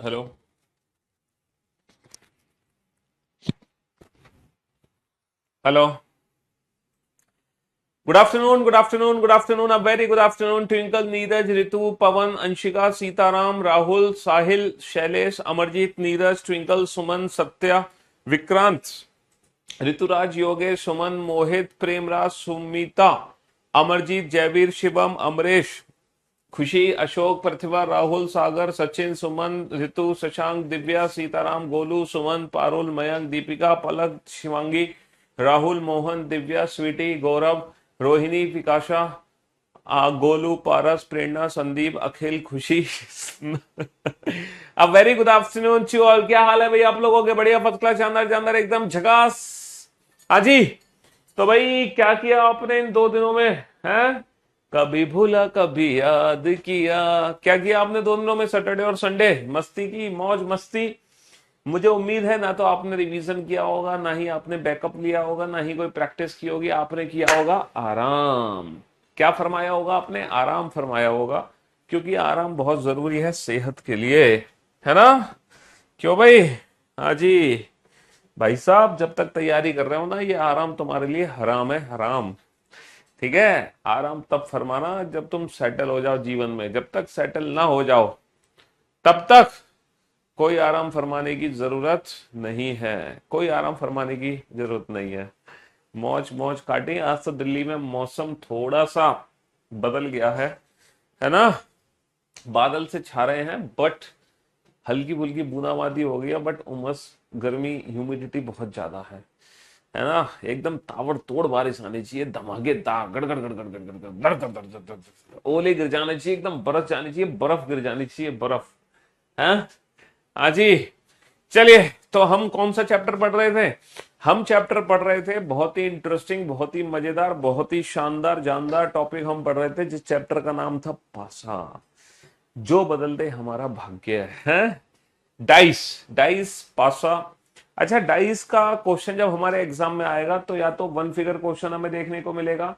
Hello. Hello. Good afternoon, good afternoon, good afternoon, a very good afternoon. Twinkle, Neeraj, Ritu, Pawan, Anshika, Sitaram, Rahul, Sahil, Shailesh, Amarjeet, Neeraj, Twinkle, Suman, Satya, Vikrant, Rituraj, Yogesh, Suman, Mohit, Premraj, Sumita, Amarjeet, Jaiveer, Shivam, Amresh, Khushi, Ashok, प्रतिभा, राहुल, सागर, सचिन, सुमन, ऋतु, शशांक, दिव्या, सीताराम, गोलू, सुमन, पारुल, मयंक, दीपिका, पलक, शिवांगी, राहुल, मोहन, दिव्या, स्वीटी, गौरव, रोहिणी, विकाशा, गोलू, पारस, प्रेरणा, संदीप, अखिल, खुशी। अब very good afternoon to all. क्या हाल है भाई आप लोगों के? बढ़िया, फर्स्ट क्लास, शानदार शानदार, एकदम झकास। हाँ जी। तो भाई क्या किया आपने इन 2 दिनों में? हैं? कभी भूला कभी याद किया। क्या किया आपने 2 दिनों में? सैटरडे और संडे मस्ती की, मौज मस्ती। मुझे उम्मीद है ना तो आपने रिवीजन किया होगा, ना ही आपने बैकअप लिया होगा, ना ही कोई प्रैक्टिस की होगी। आपने किया होगा आराम। क्या फरमाया होगा आपने? आराम फरमाया होगा, क्योंकि आराम बहुत जरूरी है सेहत के लिए, है ना? क्यों भाई? हाँ जी। भाई साहब, जब तक तैयारी कर रहे हो ना, ये आराम तुम्हारे लिए हराम है, हराम। ठीक है? आराम तब फरमाना जब तुम सेटल हो जाओ जीवन में। जब तक सेटल ना हो जाओ तब तक कोई आराम फरमाने की जरूरत नहीं है। कोई आराम फरमाने की जरूरत नहीं है। मौज मौज काटी। आज तो दिल्ली में मौसम थोड़ा सा बदल गया है ना? बादल से छा रहे हैं, बट हल्की फुल्की बूंदाबांदी हो गई है, बट उमस, गर्मी, ह्यूमिडिटी बहुत ज्यादा है ना? एकदम ताबड़तोड़ बारिश आनी चाहिए, धमाकेदार, गड़गड़ गड़गड़ गड़गड़ गड़गड़ धड़ धड़ धड़ धड़ धड़। ओले गिर जाने चाहिए, एकदम बरस जानी चाहिए, बर्फ गिर जानी चाहिए, बर्फ। हैं? हाँ जी। चलिए, तो हम कौन सा चैप्टर पढ़ रहे थे? हम चैप्टर पढ़ रहे थे, बहुत ही इंटरेस्टिंग, बहुत ही मजेदार, बहुत ही शानदार जानदार टॉपिक हम पढ़ रहे थे, जिस चैप्टर का नाम था पासा, जो बदल दे हमारा भाग्य है। डाइस। डाइस, पासा। अच्छा, डाइस का क्वेश्चन जब हमारे एग्जाम में आएगा तो या तो वन फिगर क्वेश्चन हमें देखने को मिलेगा,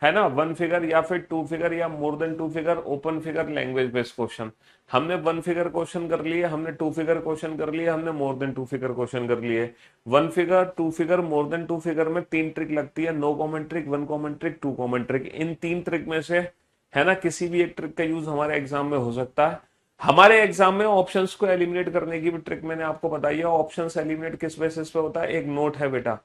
है ना? वन फिगर, या फिर टू फिगर, या more than two figure, open figure, language based question. हमने वन फिगर क्वेश्चन कर लिए, हमने टू फिगर क्वेश्चन कर लिए, हमने more than two figure question कर लिए। One figure, two figure, more than two figure में 3 ट्रिक लगती है। No common trick, one common trick, two common trick. इन 3 ट्रिक में से, है ना, किसी भी एक ट्रिक का यूज हमारे एग्जाम में हो सकता है। हमारे एग्जाम में ऑप्शंस को एलिमिनेट करने की भी ट्रिक मैंने आपको बताई है। ऑप्शंस एलिमिनेट किस बेसिस पे होता है? एक नोट है बेटा,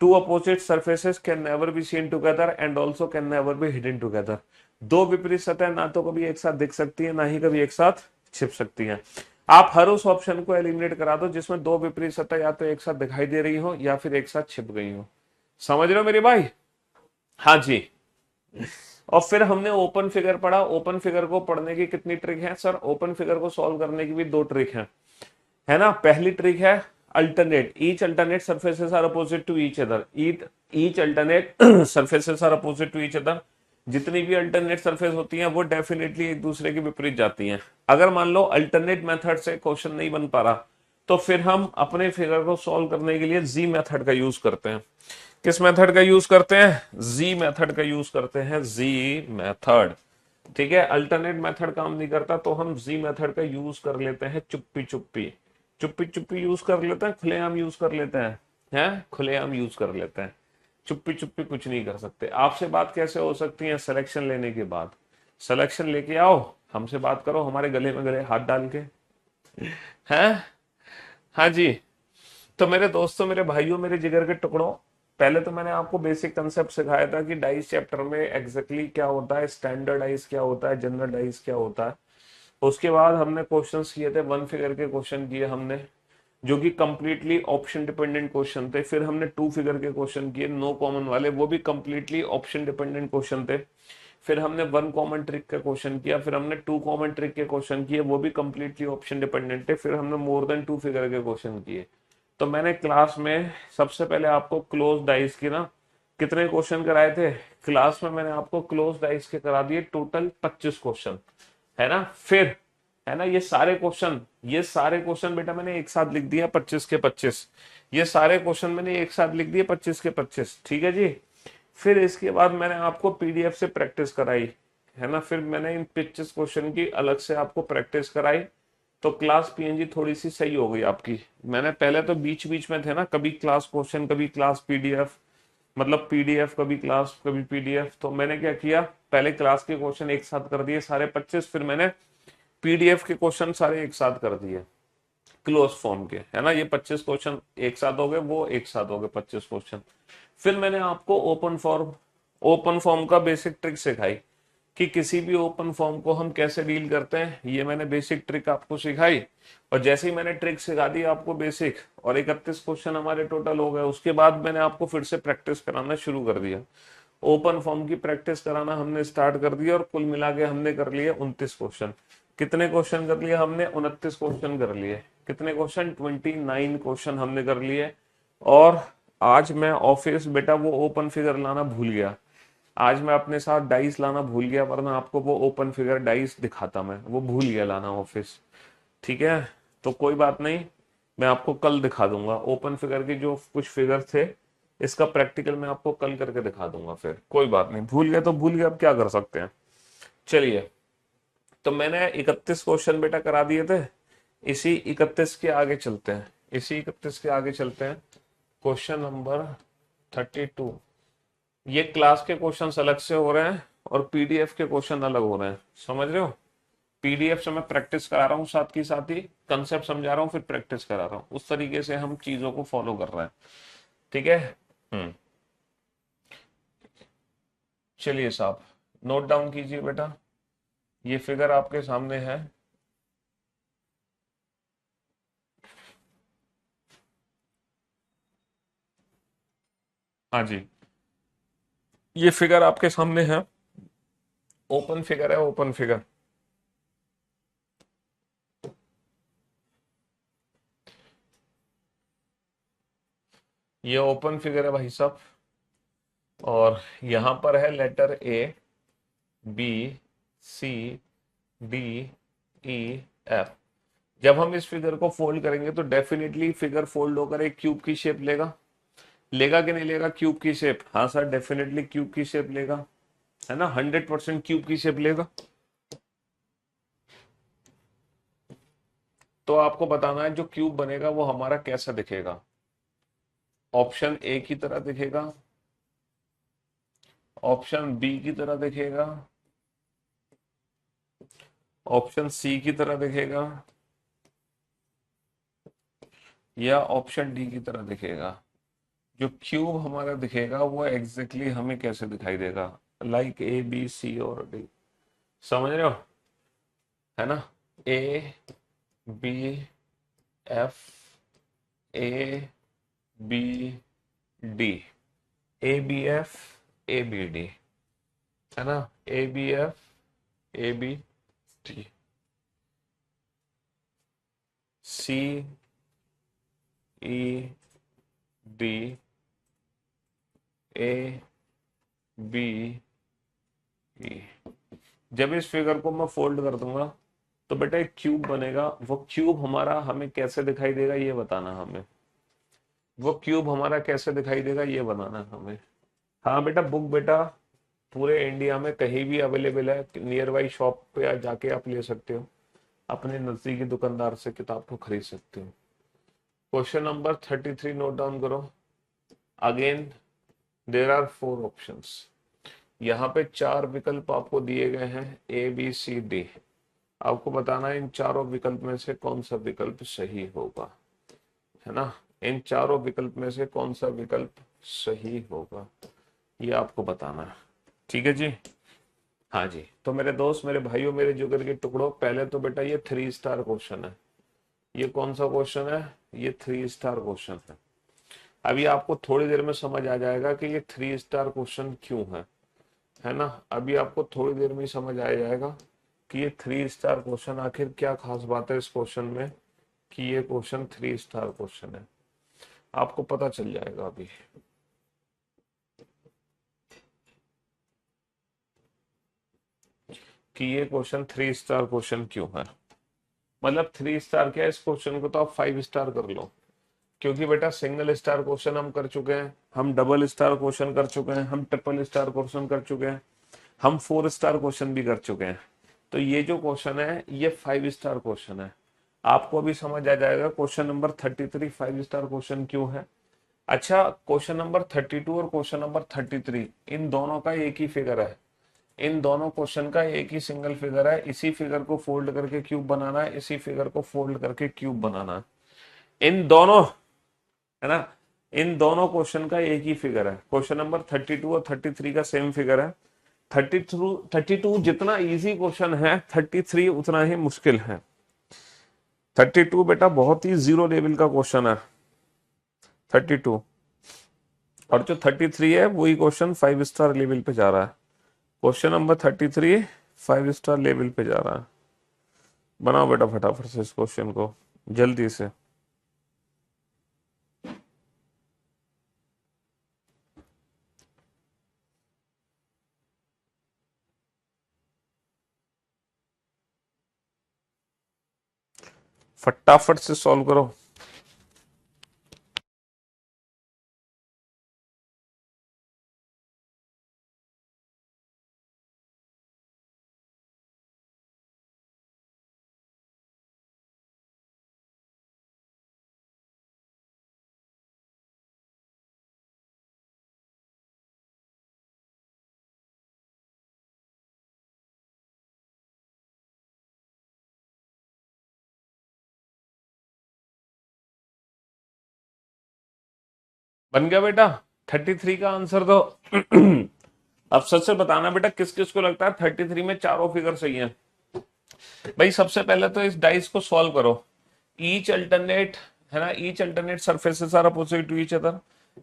two opposite surfaces can never be seen together and also can never be hidden together. दो विपरीत सतह ना तो कभी एक साथ दिख सकती है, ना ही कभी एक साथ छिप सकती है। आप हर उस ऑप्शन को एलिमिनेट करा दो जिसमें दो विपरीत सतह या तो एक साथ दिखाई दे रही हो या फिर एक साथ छिप गई हो। समझ रहे हो मेरे भाई? हाँ जी। और फिर हमने ओपन फिगर पढ़ा। ओपन फिगर को पढ़ने की कितनी ट्रिक है सर? ओपन फिगर को सॉल्व करने की भी 2 ट्रिक है ना? पहली ट्रिक है alternate. Each alternate surfaces are opposite to each other. Each alternate surfaces are opposite to each other. जितनी भी अल्टरनेट सरफेस होती हैं वो डेफिनेटली एक दूसरे के विपरीत जाती हैं। अगर मान लो अल्टरनेट मेथड से क्वेश्चन नहीं बन पा रहा, तो फिर हम अपने फिगर को सॉल्व करने के लिए जी मेथड का यूज करते हैं। किस मेथड का यूज करते हैं? जी मेथड का यूज करते हैं। जी मेथड। ठीक है? अल्टरनेट मेथड काम नहीं करता तो हम जी मेथड का यूज कर लेते हैं। चुप्पी चुप्पी, चुप्पी चुप्पी यूज कर लेते हैं, खुलेआम यूज कर लेते हैं खुलेआम यूज कर लेते हैं। चुप्पी चुप्पी कुछ नहीं कर सकते। आपसे बात कैसे हो सकती है? सिलेक्शन लेने के बाद। सिलेक्शन लेके आओ, हमसे बात करो, हमारे गले में गले हाथ डाल के। हैं? हाँ जी। तो मेरे दोस्तों, मेरे भाइयों, मेरे जिगर के टुकड़ों, पहले तो मैंने आपको बेसिक कंसेप्ट सिखाया था कि डाइस चैप्टर में एग्जैक्टली क्या होता है, स्टैंडर्ड डाइस क्या होता है, जनरल डाइस क्या होता है। उसके बाद हमने क्वेश्चंस किए थे, वन फिगर के क्वेश्चन किए हमने, जो कि कंप्लीटली ऑप्शन डिपेंडेंट क्वेश्चन थे। फिर हमने टू फिगर के क्वेश्चन किए, नो कॉमन वाले, वो भी कंप्लीटली ऑप्शन डिपेंडेंट क्वेश्चन थे। फिर हमने वन कॉमन ट्रिक का क्वेश्चन किया, फिर हमने टू कॉमन ट्रिक के क्वेश्चन किए, वो भी कंप्लीटली ऑप्शन डिपेंडेंट थे। फिर हमने मोर देन टू फिगर के क्वेश्चन किए। तो मैंने क्लास में सबसे पहले आपको क्लोज डाइस की ना कितने क्वेश्चन कराए थे? क्लास में मैंने आपको क्लोज डाइस के करा दिए टोटल 25 क्वेश्चन, है ना? फिर, है ना, ये सारे क्वेश्चन बेटा मैंने एक साथ लिख दिया 25 के 25। ये सारे क्वेश्चन मैंने एक साथ लिख दिए 25 के 25। ठीक है जी? फिर इसके बाद मैंने आपको पीडीएफ से प्रैक्टिस कराई, है ना? फिर मैंने इन 25 क्वेश्चन की अलग से आपको प्रैक्टिस कराई। तो क्लास पीएनजी थोड़ी सी सही हो गई आपकी। मैंने पहले तो बीच बीच में थे ना, कभी क्लास क्वेश्चन कभी क्लास पीडीएफ, मतलब पीडीएफ कभी क्लास कभी पीडीएफ, तो मैंने क्या किया, पहले क्लास के क्वेश्चन एक साथ कर दिए सारे 25, फिर मैंने पीडीएफ के क्वेश्चन सारे एक साथ कर दिए क्लोज फॉर्म के, है ना। ये 25 क्वेश्चन एक साथ हो गए, वो एक साथ हो गए 25 क्वेश्चन। फिर मैंने आपको ओपन फॉर्म का बेसिक ट्रिक सिखाई कि किसी भी ओपन फॉर्म को हम कैसे डील करते हैं, ये मैंने बेसिक ट्रिक आपको सिखाई। और जैसे ही मैंने ट्रिक सिखा दी आपको बेसिक, और 31 क्वेश्चन हमारे टोटल हो गए, उसके बाद मैंने आपको फिर से प्रैक्टिस कराना शुरू कर दिया। ओपन फॉर्म की प्रैक्टिस कराना हमने स्टार्ट कर दिया, और कुल मिला के हमने कर लिए 29 क्वेश्चन। कितने क्वेश्चन कर लिए हमने? 29 क्वेश्चन कर लिए। कितने क्वेश्चन? 29 क्वेश्चन हमने कर लिए। और आज मैं ऑफिस बेटा वो ओपन फिगर लाना भूल गया। आज मैं अपने साथ डाइस लाना भूल गया, वरना आपको वो ओपन फिगर डाइस दिखाता, मैं वो भूल गया लाना ऑफिस। ठीक है, तो कोई बात नहीं, मैं आपको कल दिखा दूंगा ओपन फिगर के जो कुछ फिगर थे, इसका प्रैक्टिकल मैं आपको कल करके दिखा दूंगा। फिर कोई बात नहीं, भूल गया तो भूल गया, अब क्या कर सकते हैं। चलिए, तो मैंने 31 क्वेश्चन बेटा करा दिए थे। इसी 31 के आगे चलते हैं, इसी 31 के आगे चलते हैं। Question number 32। ये क्लास के क्वेश्चन अलग से हो रहे हैं और पीडीएफ के क्वेश्चन अलग हो रहे हैं, समझ रहे हो। पीडीएफ से मैं प्रैक्टिस करा रहा हूँ, साथ ही साथ ही कंसेप्ट समझा रहा हूँ, फिर प्रैक्टिस करा रहा हूँ, उस तरीके से हम चीजों को फॉलो कर रहे हैं। ठीक है। चलिए साहब, नोट डाउन कीजिए बेटा, ये फिगर आपके सामने है। हाँ जी, ये फिगर आपके सामने है, ओपन फिगर है, ओपन फिगर। ये ओपन फिगर है भाई साहब, और यहां पर है letter A B C D E F. जब हम इस फिगर को फोल्ड करेंगे तो डेफिनेटली फिगर फोल्ड होकर एक क्यूब की शेप लेगा। लेगा कि नहीं लेगा क्यूब की शेप? हाँ सर, डेफिनेटली क्यूब की शेप लेगा, है ना, 100% क्यूब की शेप लेगा। तो आपको बताना है जो क्यूब बनेगा वो हमारा कैसा दिखेगा। ऑप्शन ए की तरह दिखेगा, ऑप्शन बी की तरह दिखेगा, ऑप्शन सी की तरह दिखेगा, या ऑप्शन डी की तरह दिखेगा। जो क्यूब हमारा दिखेगा वो एग्जैक्टली हमें कैसे दिखाई देगा, लाइक ए बी सी और डी, समझ रहे हो, है ना। A B F, A B D, A B F, A B D, है ना, A B F, A B D, C E D, A B E. जब इस फिगर को मैं फोल्ड कर दूंगा तो बेटा एक क्यूब बनेगा। वो क्यूब हमारा हमें कैसे दिखाई देगा ये बताना हमें, वो क्यूब हमारा कैसे दिखाई देगा ये बनाना हमें। हाँ बेटा, बुक बेटा पूरे इंडिया में कहीं भी अवेलेबल है, नियर बाई शॉप पे जाके आप ले सकते हो, अपने नजदीकी दुकानदार से किताब को खरीद सकते हो। क्वेश्चन नंबर 33 नोट डाउन करो। Again there are 4 options. यहाँ पे 4 विकल्प आपको दिए गए हैं, ए बी सी डी। आपको बताना है इन चारों विकल्प में से कौन सा विकल्प सही होगा, है ना। इन चारों विकल्प में से कौन सा विकल्प सही होगा ये आपको बताना है। ठीक है जी। हाँ जी, तो मेरे दोस्त, मेरे भाइयों, मेरे जिगर के टुकड़ों, पहले तो बेटा ये 3 स्टार क्वेश्चन है। ये कौन सा क्वेश्चन है? ये 3 स्टार क्वेश्चन है। अभी आपको थोड़ी देर में समझ आ जाएगा कि ये 3 स्टार क्वेश्चन क्यों है ना। अभी आपको थोड़ी देर में समझ आ जाएगा कि ये 3 स्टार क्वेश्चन आखिर क्या खास बात है इस क्वेश्चन में कि ये क्वेश्चन 3 स्टार क्वेश्चन है, आपको पता चल जाएगा अभी। कि ये क्वेश्चन 3 स्टार क्वेश्चन क्यों है। मतलब 3 स्टार क्या है, इस क्वेश्चन को तो आप 5 स्टार कर लो, क्योंकि बेटा सिंगल स्टार क्वेश्चन हम कर चुके हैं, हम डबल स्टार क्वेश्चन कर चुके हैं, हम ट्रिपल स्टार क्वेश्चन कर चुके हैं, हम 4 स्टार क्वेश्चन भी कर चुके हैं। तो ये जो क्वेश्चन है ये 5 स्टार क्वेश्चन है। आपको भी समझ आ जाएगा क्वेश्चन नंबर 33 5 स्टार क्वेश्चन क्यों है। अच्छा, क्वेश्चन नंबर 32 और क्वेश्चन नंबर 33 इन दोनों का एक ही फिगर है, इन दोनों क्वेश्चन का एक ही सिंगल फिगर है। इसी फिगर को फोल्ड करके क्यूब बनाना है, इसी फिगर को फोल्ड करके क्यूब बनाना है। इन दोनों, है ना, इन दोनों क्वेश्चन का एक ही फिगर है। क्वेश्चन नंबर 32 और 33 का सेम फिगर है। 32 जितना इजी क्वेश्चन है, 33 उतना ही मुश्किल है। 32 बेटा बहुत ही जीरो लेवल का क्वेश्चन है 32, और जो 33 है वही क्वेश्चन 5 स्टार लेवल पे जा रहा है। क्वेश्चन नंबर 33 5 स्टार लेवल पे जा रहा है। बनाओ बेटा फटाफट से इस क्वेश्चन को, जल्दी से। फटाफट से सॉल्व करो। बन गया बेटा 33 का आंसर तो। अब सच से बताना बेटा किस किस को लगता है 33 में चारों फिगर सही है। भाई सबसे पहले तो इस डाइस को सॉल्व करो। ईच अल्टरनेट, है ना, each alternate surfaces are opposite to each other.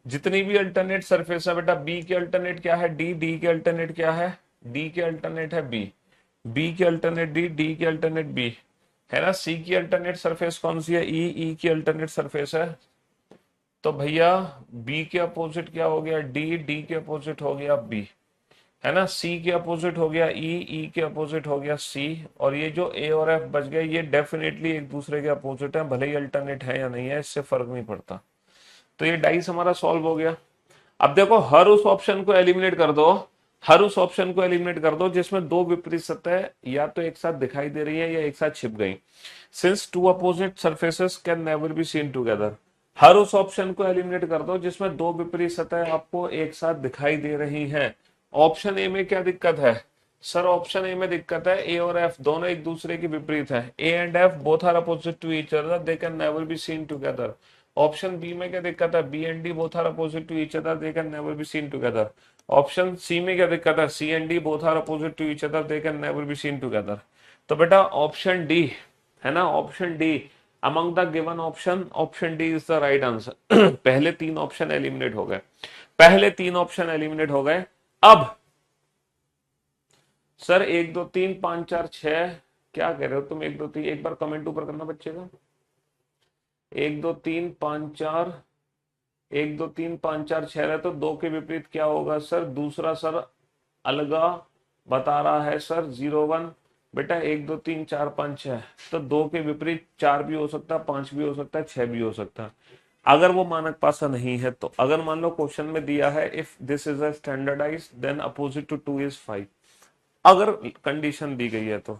जितनी भी अल्टरनेट सरफेस है बेटा, बी के अल्टरनेट क्या है डी, डी के अल्टरनेट क्या है डी के अल्टरनेट है बी, बी के अल्टरनेट डी, डी के अल्टरनेट बी, है ना। सी की अल्टरनेट सरफेस कौन सी है ई, ई की अल्टरनेट सरफेस है। तो भैया बी के अपोजिट क्या हो गया डी, डी के अपोजिट हो गया बी, है ना। सी के अपोजिट हो गया ई, ई के अपोजिट हो गया सी, और ये जो ए और एफ बच गए ये डेफिनेटली एक दूसरे के अपोजिट है, भले ही अल्टरनेट है या नहीं है इससे फर्क नहीं पड़ता। तो ये डाइस हमारा सॉल्व हो गया। अब देखो हर उस ऑप्शन को एलिमिनेट कर दो, हर उस ऑप्शन को एलिमिनेट कर दो जिसमें दो विपरीत सतह या तो एक साथ दिखाई दे रही है या एक साथ छिप गई। Since two opposite surfaces can never be seen together, हर उस ऑप्शन को एलिमिनेट कर दो जिसमें दो विपरीत सतह आपको एक साथ दिखाई दे रही हैं। ऑप्शन ए में क्या दिक्कत है सर, ऑप्शन ए में दिक्कत है ए और एफ दोनों एक दूसरे के विपरीत है, A and F both are opposite to each other, they can never be seen together. Option B में क्या दिक्कत है, B and D both are opposite to each other, they can never be seen together. Option C में क्या दिक्कत है, C and D both are opposite to each other, they can never be seen together. तो बेटा option D, है ना, option D among the given option, option D is the right answer. पहले तीन ऑप्शन एलिमिनेट हो गए, पहले तीन ऑप्शन एलिमिनेट हो गए। अब सर 1 2 3 5 4 6 क्या कह रहे हो तुम, 1 2 3 एक बार कमेंट ऊपर करना बच्चे का। 1 2 3 5 4, 1 2 3 5 4 6 है तो दो के विपरीत क्या होगा सर, दूसरा सर अलगा बता रहा है सर 0 1। बेटा 1 2 3 4 5 6, तो दो के विपरीत 4 भी हो सकता है, 5 भी हो सकता है, 6 भी हो सकता है, अगर वो मानक पासा नहीं है तो। अगर मान लो क्वेश्चन में दिया है if this is a standardize then opposite to 2 is 5, अगर कंडीशन दी गई है तो,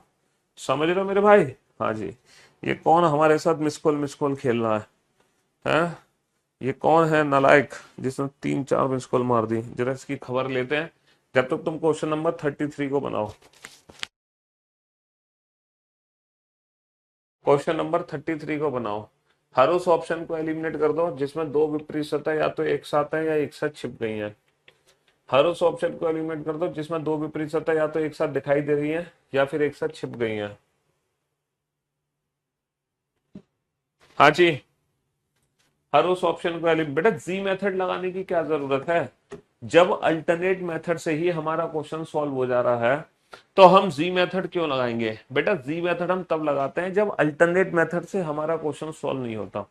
समझ रहे हो मेरे भाई। हाँ जी, ये कौन हमारे साथ मिस कॉल खेल रहा है? ये कौन है नालायक जिसने 3 4 मिस कॉल मार दी, जरा इसकी खबर लेते हैं जब तक तुम क्वेश्चन नंबर 33 को बनाओ। क्वेश्चन नंबर 33 को बनाओ, हर उस ऑप्शन को एलिमिनेट कर दो जिसमें दो विपरीत सतह या तो एक साथ है या एक साथ छिप गई हैं। हर उस ऑप्शन को एलिमिनेट कर दो जिसमें दो विपरीत सतह या तो एक साथ दिखाई दे रही हैं या फिर एक साथ छिप गई हैं। हाँ जी, हर उस ऑप्शन को एलिमिनेट। बेटा जी मेथड लगाने की क्या जरूरत है, जब अल्टरनेट मेथड से ही हमारा क्वेश्चन सॉल्व हो जा रहा है तो हम जी मेथड क्यों लगाएंगे। बेटा जी मेथड हम तब लगाते हैं जब अल्टरनेट मेथड से हमारा क्वेश्चन सॉल्व नहीं होता।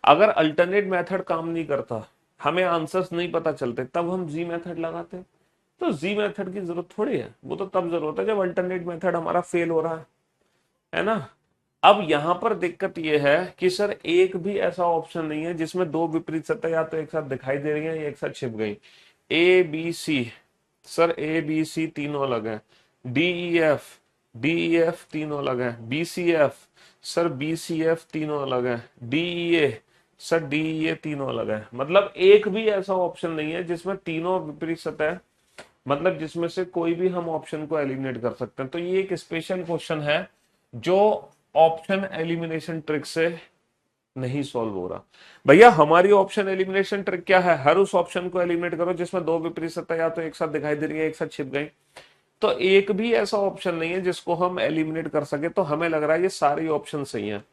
अगर अल्टरनेट मेथड काम नहीं करता, हमें आंसर्स नहीं पता चलते, तब हम जी मेथड लगाते हैं। तो जी मेथड की जरूरत थोड़ी है, वो तो तब जरूरत है जब अल्टरनेट मेथड हमारा फेल हो रहा है ना। अब यहां पर दिक्कत यह है कि सर एक भी ऐसा ऑप्शन नहीं है जिसमें दो विपरीत सत्ता या तो एक साथ दिखाई दे रही है या एक साथ छिप गई। A B C, sir A B C तीनों अलग है, डी ई एफ DEF तीनों अलग है, BCF सर BCF तीनों अलग है, DEA सर DEA तीनों अलग है। मतलब एक भी ऐसा ऑप्शन नहीं है जिसमें तीनों विपरीत सतह, मतलब जिसमें से कोई भी हम ऑप्शन को एलिमिनेट कर सकते हैं। तो ये एक स्पेशल क्वेश्चन है जो ऑप्शन एलिमिनेशन ट्रिक से नहीं सॉल्व हो रहा। भैया हमारी ऑप्शन एलिमिनेशन ट्रिक क्या है, हर उस ऑप्शन को एलिमिनेट करो जिसमें दो विपरीत सत्ता या तो एक साथ दिखाई दे रही है एक साथ छिप गई। तो एक भी ऐसा ऑप्शन नहीं है जिसको हम एलिमिनेट कर सके। तो हमें लग रहा है ये सारे ऑप्शन सही हैं,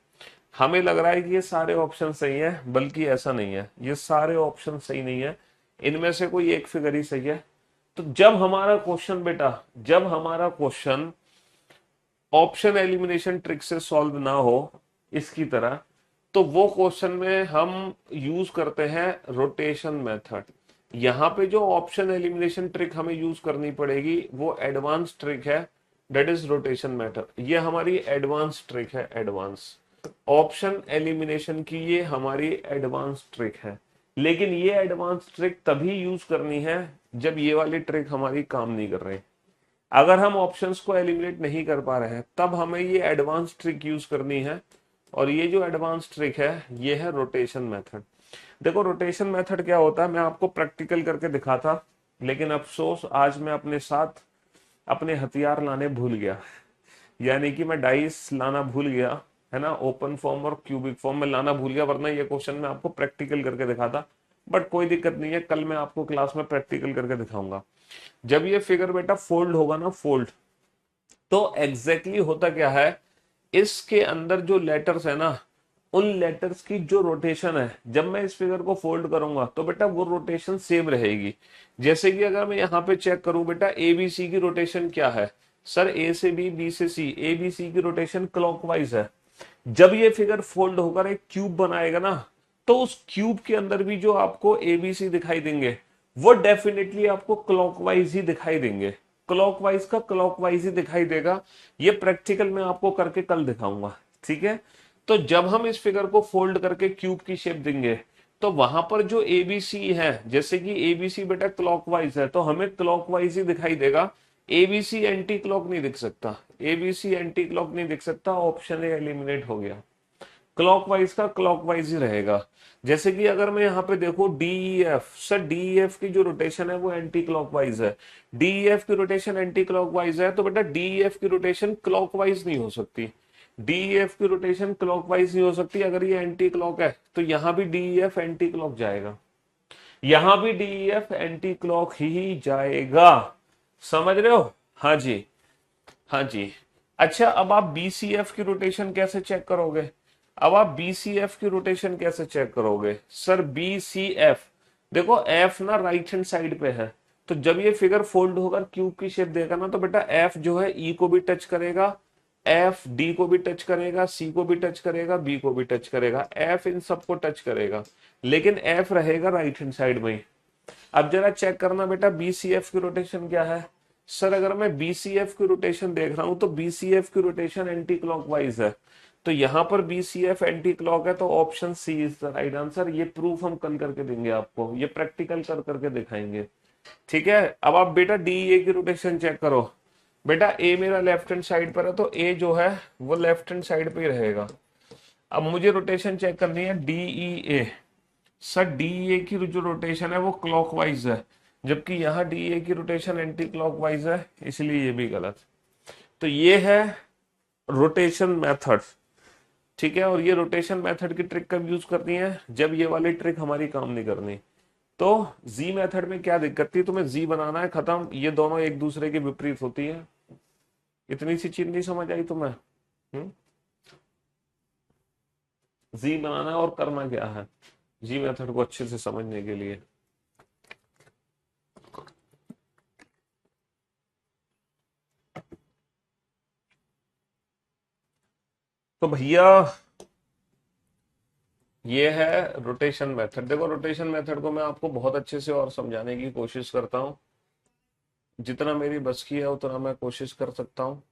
हमें लग रहा है कि ये सारे ऑप्शन सही हैं, बल्कि ऐसा नहीं है, ये सारे ऑप्शन सही नहीं है, इनमें से कोई एक फिगर ही सही है। तो जब हमारा क्वेश्चन बेटा, जब हमारा क्वेश्चन ऑप्शन एलिमिनेशन ट्रिक से सॉल्व ना हो इसकी तरह, तो वो क्वेश्चन में हम यूज करते हैं रोटेशन मेथड। यहां पे जो ऑप्शन एलिमिनेशन ट्रिक हमें यूज करनी पड़ेगी वो एडवांस ट्रिक है, दैट इज रोटेशन मेथड। ये हमारी एडवांस ट्रिक है, एडवांस ऑप्शन एलिमिनेशन की ये हमारी एडवांस ट्रिक है। लेकिन ये एडवांस ट्रिक तभी यूज करनी है जब ये वाली ट्रिक हमारी काम नहीं कर रही। अगर हम ऑप्शंस को एलिमिनेट नहीं कर पा रहे हैं तब हमें ये एडवांस ट्रिक यूज करनी है। और ये जो एडवांस ट्रिक है ये है रोटेशन मेथड। देखो रोटेशन मेथड क्या होता है मैं आपको प्रैक्टिकल करके दिखाता, लेकिन अफसोस आज मैं अपने साथ अपने हथियार लाने भूल गया, यानी कि मैं डाइस लाना भूल गया, है ना, ओपन फॉर्म और क्यूबिक फॉर्म में लाना भूल गया, वरना ये क्वेश्चन मैं आपको प्रैक्टिकल करके दिखाता। बट कोई दिक्कत नहीं है, कल मैं आपको क्लास में प्रैक्टिकल करके दिखाऊंगा। जब ये फिगर बेटा फोल्ड होगा ना, फोल्ड, तो एग्जैक्टली होता क्या है, इसके अंदर जो लेटर्स है ना, उन लेटर्स की जो रोटेशन है, जब मैं इस फिगर को फोल्ड करूंगा तो बेटा वो रोटेशन सेम रहेगी। जैसे कि अगर मैं यहाँ पे चेक करूं बेटा ABC की रोटेशन क्या है, सर A से B, B से C, ABC की रोटेशन क्लॉकवाइज है। जब ये फिगर फोल्ड होकर एक क्यूब बनाएगा ना, तो उस क्यूब के अंदर भी जो आपको ABC दिखाई देंगे वो डेफिनेटली आपको क्लॉकवाइज ही दिखाई देंगे, क्लॉकवाइज का क्लॉकवाइज ही दिखाई देगा। ये प्रैक्टिकल मैं आपको करके कल दिखाऊंगा, ठीक है। तो जब हम इस फिगर को फोल्ड करके क्यूब की शेप देंगे तो वहां पर जो ABC है, जैसे कि ABC बेटा क्लॉकवाइज है तो हमें क्लॉकवाइज ही दिखाई देगा, ABC एंटी क्लॉक नहीं दिख सकता, ABC एंटी क्लॉक नहीं दिख सकता, ऑप्शन ए एलिमिनेट हो गया। क्लॉकवाइज का क्लॉकवाइज ही रहेगा। जैसे कि अगर मैं यहाँ पे देखूं DEF, सर DEF की जो रोटेशन है वो एंटी क्लॉकवाइज है, DEF की रोटेशन एंटी क्लॉकवाइज है, तो बेटा DEF की रोटेशन क्लॉकवाइज नहीं हो सकती, DEF की रोटेशन क्लॉकवाइज नहीं हो सकती। अगर ये एंटी क्लॉक है तो यहाँ भी DEF एंटी क्लॉक जाएगा, यहां भी DEF एंटी क्लॉक ही जाएगा, समझ रहे हो? हाँ जी, हाँ जी। अच्छा अब आप BCF की रोटेशन कैसे चेक करोगे, अब आप BCF की रोटेशन कैसे चेक करोगे, सर BCF, देखो F ना राइट हैंड साइड पे है, तो जब ये फिगर फोल्ड होकर क्यूब की शेप देगा ना तो बेटा F जो है E को भी टच करेगा, F D को भी टच करेगा, C को भी टच करेगा, B को भी टच करेगा, F इन सबको टच करेगा, लेकिन F रहेगा राइट हैंड साइड में ही। अब जरा चेक करना बेटा BCF की रोटेशन क्या है, सर अगर मैं BCF की रोटेशन देख रहा हूं तो BCF की रोटेशन एंटी क्लॉकवाइज है, तो यहां पर BCF एंटी क्लॉक है, तो option C is the right answer. ये प्रूफ हम कल करके देंगे आपको, ये प्रैक्टिकल कर करके दिखाएंगे, ठीक है। अब आप बेटा DEA की रोटेशन चेक करो, बेटा ए मेरा लेफ्ट हैंड साइड पर है तो ए जो है वो लेफ्ट हैंड साइड पे ही रहेगा। अब मुझे रोटेशन चेक करनी है DEA, सर DEA की जो रोटेशन है वो क्लॉकवाइज है, जबकि यहाँ DEA की रोटेशन एंटी क्लॉकवाइज है, इसलिए ये भी गलत। तो ये है रोटेशन मेथड, ठीक है। और ये रोटेशन मेथड की ट्रिक कब यूज करनी है, जब ये वाली ट्रिक हमारी काम नहीं करनी। तो जी मेथड में क्या दिक्कत थी, तुम्हें जी बनाना है, खत्म, ये दोनों एक दूसरे के विपरीत होती है। इतनी सी चीज नहीं समझ आई तुम्हें? जी बनाना है और करना क्या है, जी मेथड को अच्छे से समझने के लिए। तो भैया ये है रोटेशन मेथड। देखो रोटेशन मेथड को मैं आपको बहुत अच्छे से और समझाने की कोशिश करता हूँ, जितना मेरी बस की है उतना मैं कोशिश कर सकता हूँ,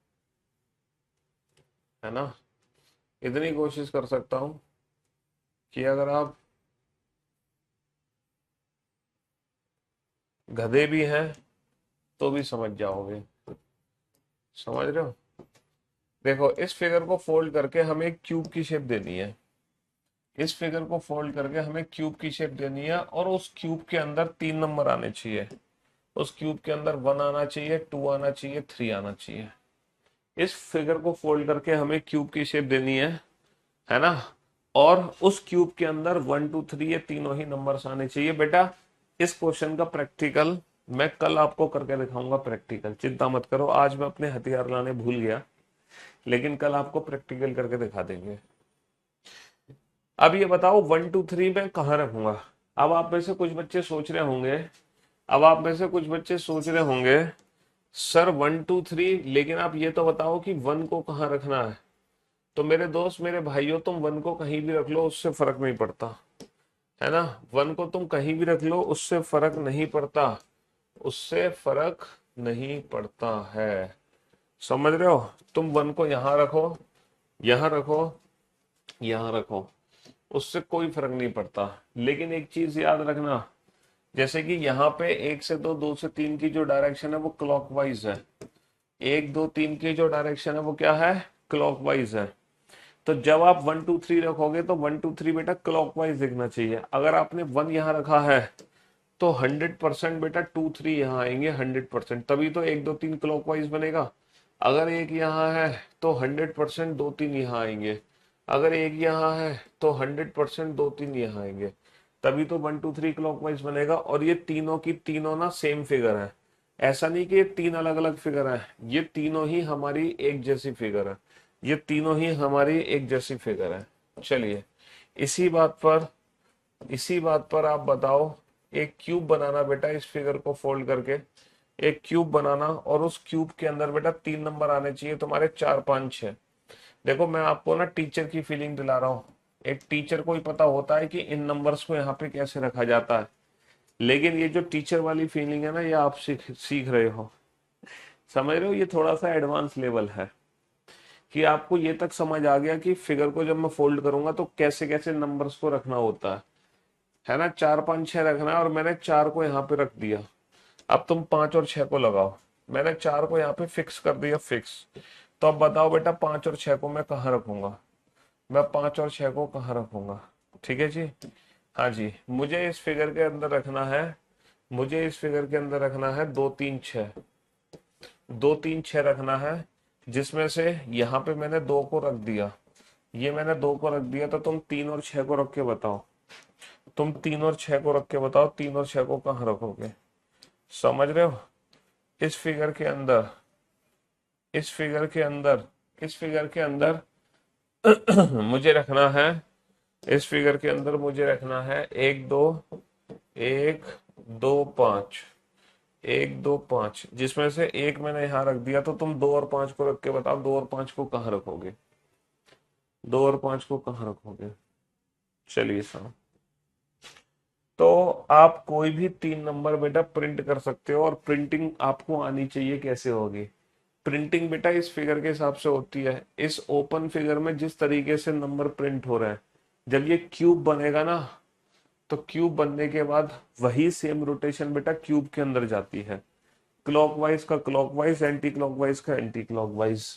है ना। इतनी कोशिश कर सकता हूँ कि अगर आप गधे भी हैं तो भी समझ जाओगे, समझ रहे हो? देखो इस फिगर को फोल्ड करके हमें एक क्यूब की शेप देनी है। इस फिगर को फोल्ड करके हमें क्यूब की शेप देनी है और उस क्यूब के अंदर 3 नंबर आने चाहिए। उस क्यूब के अंदर 1 आना चाहिए, 2 आना चाहिए, 3 आना चाहिए। इस फिगर को फोल्ड करके हमें क्यूब की शेप देनी है ना। और उस क्यूब के अंदर 1 2 3 ये तीनों ही नंबर्स आने चाहिए। बेटा इस क्वेश्चन का प्रैक्टिकल मैं कल आपको करके दिखाऊंगा। प्रैक्टिकल चिंता मत करो, आज मैं अपने हथियार लाने भूल गया, लेकिन कल आपको प्रैक्टिकल करके दिखा देंगे। अब ये बताओ 1 2 3 मैं कहाँ रखूंगा। अब आप में से कुछ बच्चे सोच रहे होंगे, अब आप में से कुछ बच्चे सोच रहे होंगे सर 1 2 3, लेकिन आप ये तो बताओ कि 1 को कहाँ रखना है। तो मेरे दोस्त, मेरे भाइयों, तुम 1 को कहीं भी रख लो, उससे फर्क नहीं पड़ता, है ना। 1 को तुम कहीं भी रख लो, उससे फर्क नहीं पड़ता, उससे फर्क नहीं पड़ता है। समझ रहे हो। तुम 1 को यहाँ रखो, यहाँ रखो, यहाँ रखो, उससे कोई फर्क नहीं पड़ता। लेकिन एक चीज याद रखना, जैसे कि यहाँ पे 1 से 2, 2 से 3 की जो डायरेक्शन है वो क्लॉकवाइज है। 1 2 3 की जो डायरेक्शन है वो क्या है, क्लॉकवाइज है। तो जब आप 1 2 3 रखोगे तो 1 2 3 बेटा क्लॉकवाइज दिखना चाहिए। अगर आपने 1 यहाँ रखा है तो 100% बेटा 2 3 यहाँ आएंगे, 100%। तभी तो 1 2 3 क्लॉकवाइज बनेगा। अगर एक यहाँ है तो 100% 2 3 यहाँ आएंगे। अगर एक यहाँ है तो 100% 2 3 यहाँ आएंगे। तभी तो 1 2 3 क्लॉकवाइज बनेगा। और ये तीनों की तीनों ना सेम फिगर है। ऐसा नहीं कि ये 3 अलग अलग फिगर है, ये तीनों ही हमारी एक जैसी फिगर है। ये तीनों ही हमारी एक जैसी फिगर है। चलिए इसी बात पर, इसी बात पर आप बताओ, एक क्यूब बनाना बेटा, इस फिगर को फोल्ड करके एक क्यूब बनाना, और उस क्यूब के अंदर बेटा 3 नंबर आने चाहिए तुम्हारे, 4 5 6। देखो मैं आपको ना टीचर की फीलिंग दिला रहा हूँ। एक टीचर को ही पता होता है कि इन नंबर्स को यहाँ पे कैसे रखा जाता है। लेकिन ये जो टीचर वाली फीलिंग है ना, ये आप सीख सीख रहे हो। समझ रहे हो, ये थोड़ा सा एडवांस लेवल है कि आपको ये तक समझ आ गया कि फिगर को जब मैं फोल्ड करूंगा तो कैसे कैसे नंबर्स को रखना होता है ना। 4 5 6 रखना है और मैंने 4 को यहाँ पे रख दिया। अब तुम 5 और 6 को लगाओ। मैंने 4 को यहाँ पे फिक्स कर दिया, फिक्स। तो अब बताओ बेटा 5 और 6 को मैं कहाँ रखूंगा, मैं 5 और 6 को कहाँ रखूंगा। ठीक है जी। हाँ जी, मुझे इस फिगर के अंदर रखना है, मुझे इस फिगर के अंदर रखना है 2 3 6। 2 3 6 रखना है, जिसमें से यहाँ पे मैंने 2 को रख दिया, ये मैंने 2 को रख दिया। तो तुम 3 और 6 को रख के बताओ, तुम 3 और 6 को रख के बताओ, 3 और 6 को कहाँ रखोगे। समझ रहे हो। इस फिगर के अंदर, इस फिगर के अंदर, इस फिगर के अंदर मुझे रखना है, इस फिगर के अंदर मुझे रखना है 1 2 1 2 5, 1 2 5, जिसमें से एक मैंने यहाँ रख दिया। तो तुम 2 और 5 को रख के बताओ, 2 और 5 को कहाँ रखोगे, 2 और 5 को कहाँ रखोगे। चलिए साहब, तो आप कोई भी 3 नंबर बेटा प्रिंट कर सकते हो, और प्रिंटिंग आपको आनी चाहिए कैसे होगी। प्रिंटिंग बेटा इस फिगर के हिसाब से होती है। इस ओपन फिगर में जिस तरीके से नंबर प्रिंट हो रहा है, जब ये क्यूब बनेगा ना, तो क्यूब बनने के बाद वही सेम रोटेशन बेटा क्यूब के अंदर जाती है। क्लॉकवाइज का क्लॉकवाइज, एंटी क्लॉकवाइज का एंटी क्लॉकवाइज,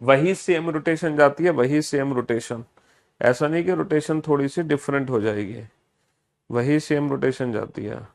वही सेम रोटेशन जाती है, वही सेम रोटेशन। ऐसा नहीं कि रोटेशन थोड़ी सी डिफरेंट हो जाएगी, वही सेम रोटेशन जाती है।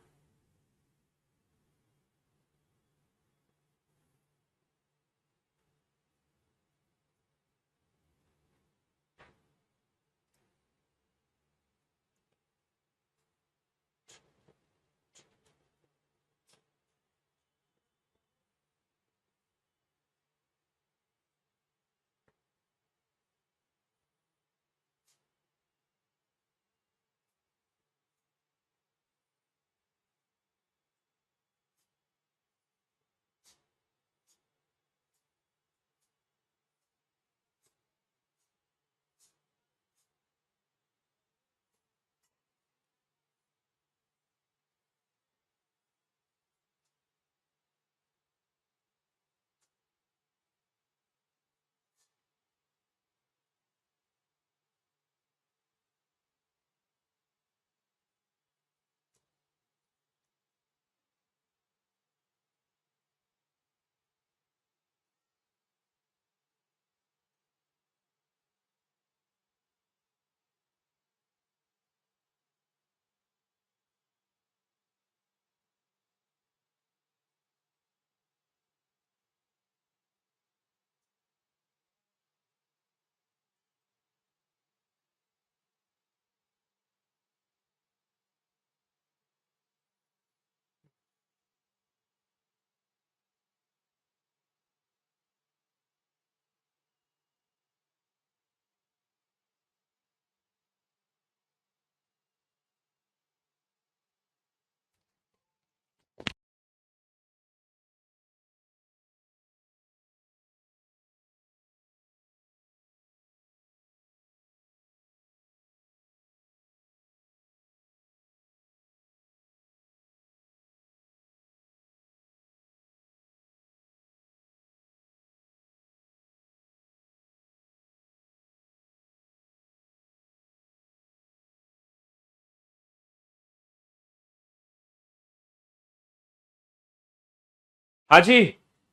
हाँ जी।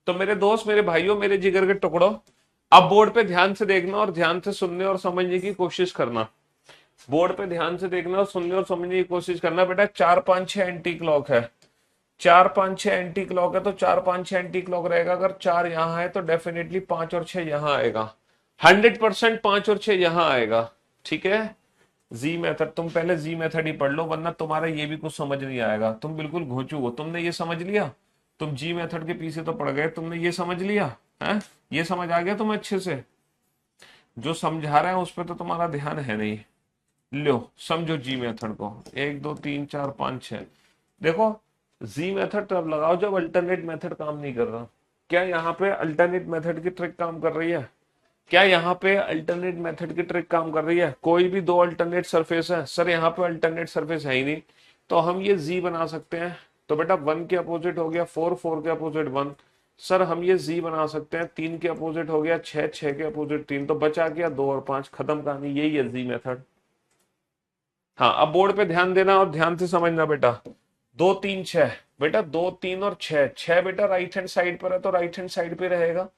तो मेरे दोस्त, मेरे भाइयों, मेरे जिगर के टुकड़ों, अब बोर्ड पे ध्यान से देखना और ध्यान से सुनने और समझने की कोशिश करना। बोर्ड पे ध्यान से देखना और सुनने और समझने की कोशिश करना। बेटा 4 5 6 एंटी क्लॉक है, 4 5 6 एंटी क्लॉक है, तो 4 5 6 एंटी क्लॉक रहेगा। अगर 4 यहाँ है तो डेफिनेटली 5 और 6 यहाँ आएगा, 100% 5 और 6 यहाँ आएगा। ठीक है। जी मेथड, तुम पहले जी मेथड ही पढ़ लो, वरना तुम्हारा ये भी कुछ समझ नहीं आएगा। तुम बिल्कुल घोंचू हो। तुमने ये समझ लिया, तुम जी मेथड के पीछे तो पड़ गए, तुमने ये समझ लिया है, ये समझ आ गया तुम्हें अच्छे से। जो समझा रहा है उस पर तो तुम्हारा ध्यान है नहीं। लो समझो जी मेथड को, 1 2 3 4 5 6। देखो, जी मेथड तब लगाओ जब अल्टरनेट मेथड काम नहीं कर रहा। क्या यहाँ पे अल्टरनेट मेथड की ट्रिक काम कर रही है? क्या यहाँ पे अल्टरनेट मेथड की ट्रिक काम कर रही है? कोई भी दो अल्टरनेट सरफेस है सर, यहाँ पे अल्टरनेट सरफेस है ही नहीं, तो हम ये जी बना सकते हैं। तो बेटा 1 के अपोजिट हो गया 4, 4 के अपोजिट 1। सर हम ये जी बना सकते हैं, 3 के अपोजिट हो गया 6, 6 के अपोजिट 3, तो बचा गया 2 और 5। खत्म कहानी, यही है जी मेथड। हाँ, अब बोर्ड पे ध्यान देना और ध्यान से समझना बेटा। 2 3 6, बेटा 2 3 और 6, 6 बेटा राइट हैंड साइड पर है तो राइट हैंड साइड पे रहेगा।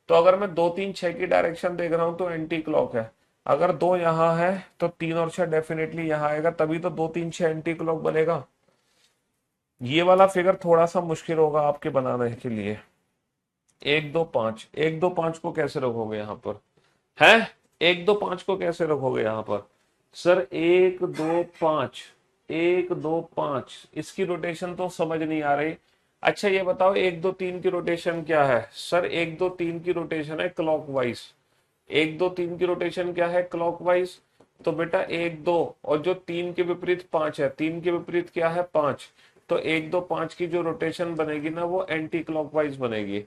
तो अगर मैं 2 3 6 की डायरेक्शन देख रहा हूं तो एंटी क्लॉक है। अगर 2 यहाँ है तो 3 और 6 डेफिनेटली यहाँ आएगा, तभी तो 2 3 6 एंटी क्लॉक बनेगा। ये वाला फिगर थोड़ा सा मुश्किल होगा आपके बनाने के लिए। 1 2 5, 1 2 5 को कैसे रखोगे यहाँ पर? है 1 2 5 को कैसे रखोगे यहाँ पर? सर 1 2 5, 1 2 5, इसकी रोटेशन तो समझ नहीं आ रही। अच्छा ये बताओ 1 2 3 की रोटेशन क्या है? सर 1 2 3 की रोटेशन है क्लॉकवाइज। 1 2 3 की रोटेशन क्या है? क्लॉकवाइज। तो बेटा 1 2 और जो 3 के विपरीत 5 है, 3 के विपरीत क्या है? 5। तो 1 2 5 की जो रोटेशन बनेगी ना वो एंटी क्लॉकवाइज बनेगी।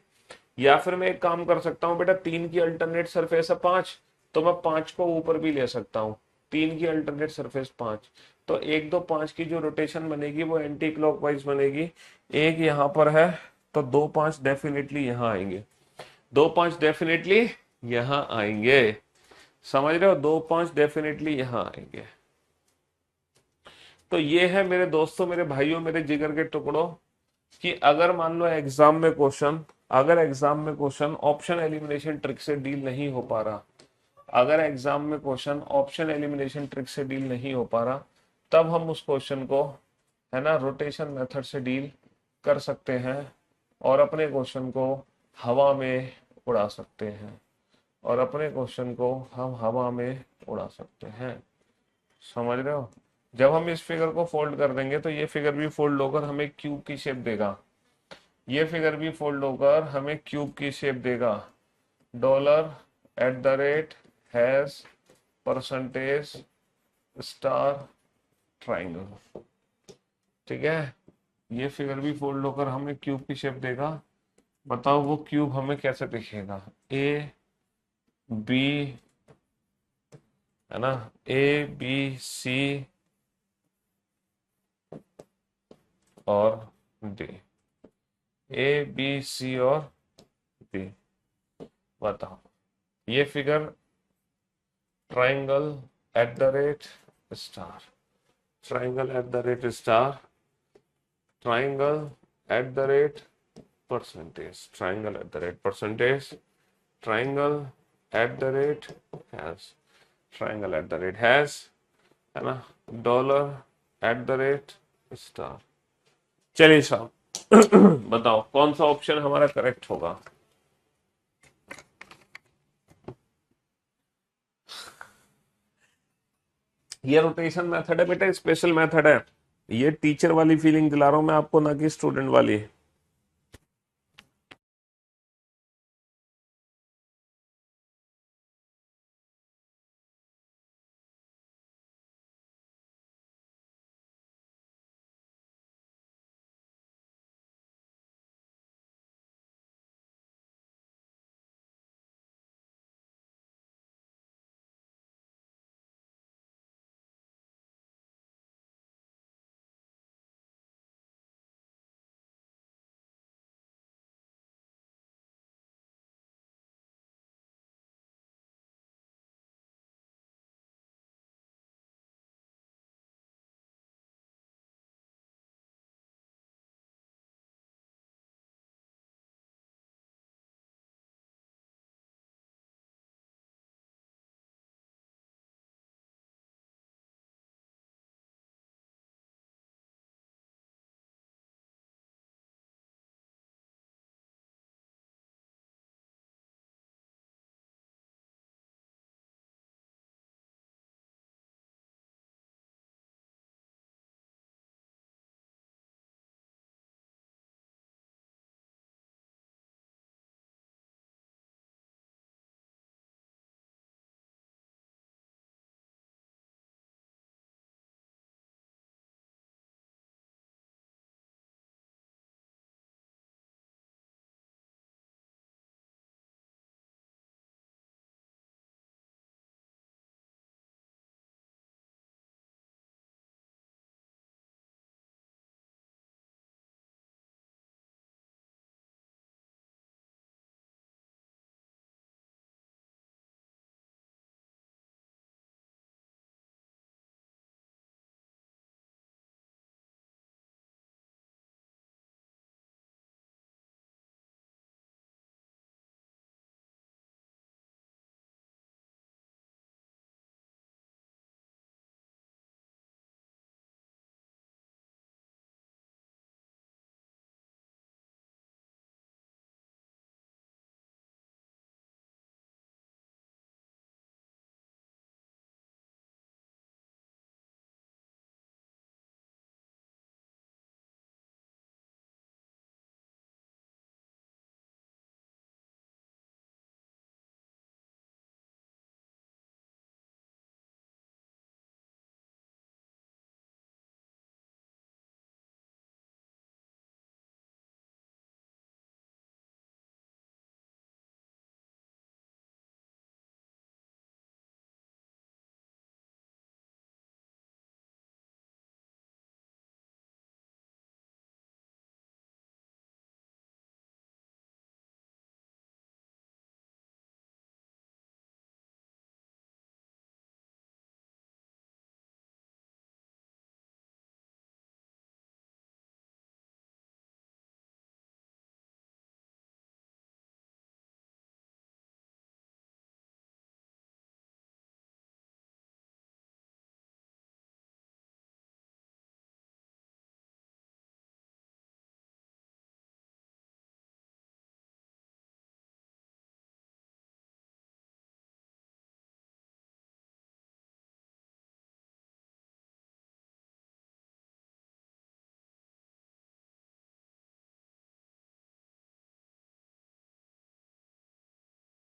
या फिर मैं एक काम कर सकता हूँ बेटा, 3 की अल्टरनेट सरफेस है 5, तो मैं 5 को ऊपर भी ले सकता हूँ। 3 की अल्टरनेट सरफेस 5, तो 1 2 5 की जो रोटेशन बनेगी वो एंटी क्लॉकवाइज बनेगी। एक यहाँ पर है तो 2 5 डेफिनेटली यहाँ आएंगे, 2 5 डेफिनेटली यहाँ आएंगे। समझ रहे हो? 2 5 डेफिनेटली यहाँ आएंगे। तो ये है मेरे दोस्तों, मेरे भाइयों, मेरे जिगर के टुकड़ों, कि अगर मान लो एग्जाम में क्वेश्चन, अगर एग्जाम में क्वेश्चन ऑप्शन एलिमिनेशन ट्रिक से डील नहीं हो पा रहा, अगर एग्जाम में क्वेश्चन ऑप्शन एलिमिनेशन ट्रिक से डील नहीं हो पा रहा, तब हम उस क्वेश्चन को, है ना, रोटेशन मेथड से डील कर सकते हैं और अपने क्वेश्चन को हवा में उड़ा सकते हैं, और अपने क्वेश्चन को हम हवा में उड़ा सकते हैं। समझ रहे हो? जब हम इस फिगर को फोल्ड कर देंगे तो ये फिगर भी फोल्ड होकर हमें क्यूब की शेप देगा, ये फिगर भी फोल्ड होकर हमें क्यूब की शेप देगा। Dollar at the rate has percentage star triangle. ठीक है, ये फिगर भी फोल्ड होकर हमें क्यूब की शेप देगा। बताओ वो क्यूब हमें कैसे दिखेगा? ए बी, है ना, ए बी सी और डी, ए बी सी और डी। बताओ ये figure triangle at the rate star, triangle at the rate star, triangle at the rate percentage, triangle at the rate percentage, triangle at the rate has, triangle at the rate has, है ना, dollar at the rate star. चलिए साहब बताओ कौन सा option हमारा correct होगा? ये रोटेशन मेथड है बेटा, स्पेशल मेथड है। ये टीचर वाली फीलिंग दिला रहा हूं मैं आपको, ना कि स्टूडेंट वाली।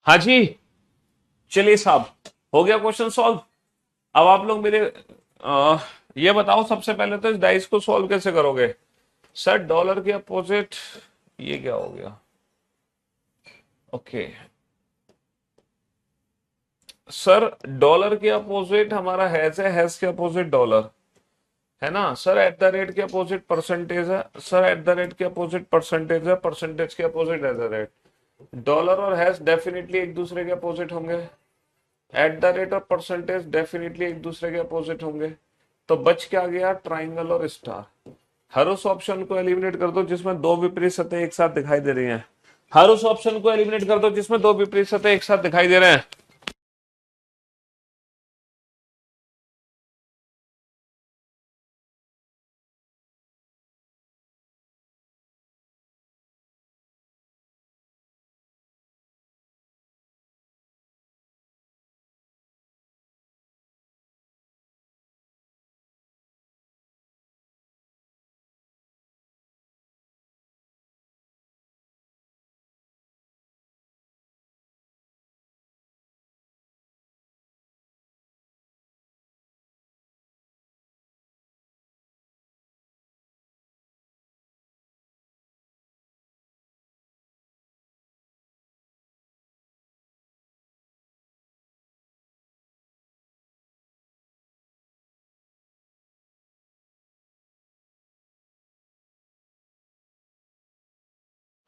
हाँ जी, चलिए साहब, हो गया क्वेश्चन सॉल्व। अब आप लोग मेरे ये बताओ सबसे पहले तो इस डाइस को सॉल्व कैसे करोगे। सर डॉलर के अपोजिट ये क्या हो गया, ओके सर, डॉलर के अपोजिट हमारा हैज के अपोजिट डॉलर है ना सर, एट द रेट के अपोजिट परसेंटेज है सर, एट द रेट के अपोजिट परसेंटेज है, परसेंटेज के opposite at the rate. Dollar और हैश डेफिनेटली एक दूसरे के अपोजिट होंगे, एट द रेट और परसेंटेज डेफिनेटली एक दूसरे के अपोजिट होंगे। तो बच क्या गया, ट्राइंगल और स्टार। हर उस ऑप्शन को एलिमिनेट कर दो जिसमें दो विपरीत सतह एक साथ दिखाई दे रही हैं। हर उस ऑप्शन को एलिमिनेट कर दो जिसमें दो विपरीत सतह एक साथ दिखाई दे रहे हैं।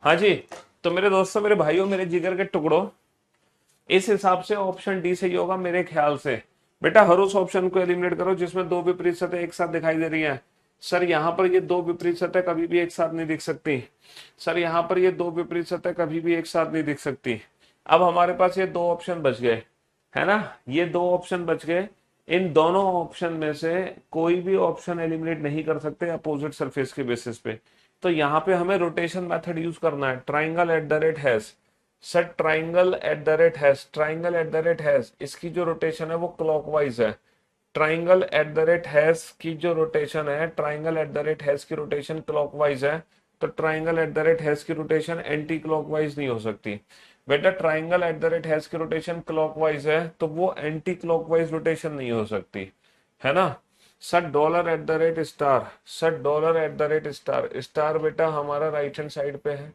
हाँ जी, तो मेरे दोस्तों, मेरे भाइयों, मेरे जिगर के टुकड़ों, इस हिसाब से ऑप्शन डी सही होगा मेरे ख्याल से। बेटा हर उस ऑप्शन को एलिमिनेट करो जिसमें दो विपरीत सतह एक साथ दिखाई दे रही हैं। सर यहाँ पर ये दो विपरीत सतह कभी भी एक साथ नहीं दिख सकती। सर यहाँ पर ये दो विपरीत सतह कभी भी एक साथ नहीं दिख सकती। अब हमारे पास ये दो ऑप्शन बच गए, है ना, ये दो ऑप्शन बच गए। इन दोनों ऑप्शन में से कोई भी ऑप्शन एलिमिनेट नहीं कर सकते अपोजिट सरफेस के बेसिस पे। तो यहाँ पे हमें रोटेशन मेथड यूज करना है, triangle at the rate has. Sir triangle at the rate has, triangle at the rate has, इसकी जो रोटेशन है वो क्लॉकवाइज है। Triangle at the rate has की जो रोटेशन है, triangle at the rate has की रोटेशन क्लॉकवाइज है। तो triangle at the rate has की रोटेशन एंटी क्लॉकवाइज नहीं हो सकती। बेटा triangle at the rate has की रोटेशन क्लॉकवाइज है तो वो एंटी क्लॉकवाइज रोटेशन नहीं हो सकती, है ना। Sir dollar at the rate star, sir dollar at the rate star, star बेटा हमारा राइट हैंड साइड पे है।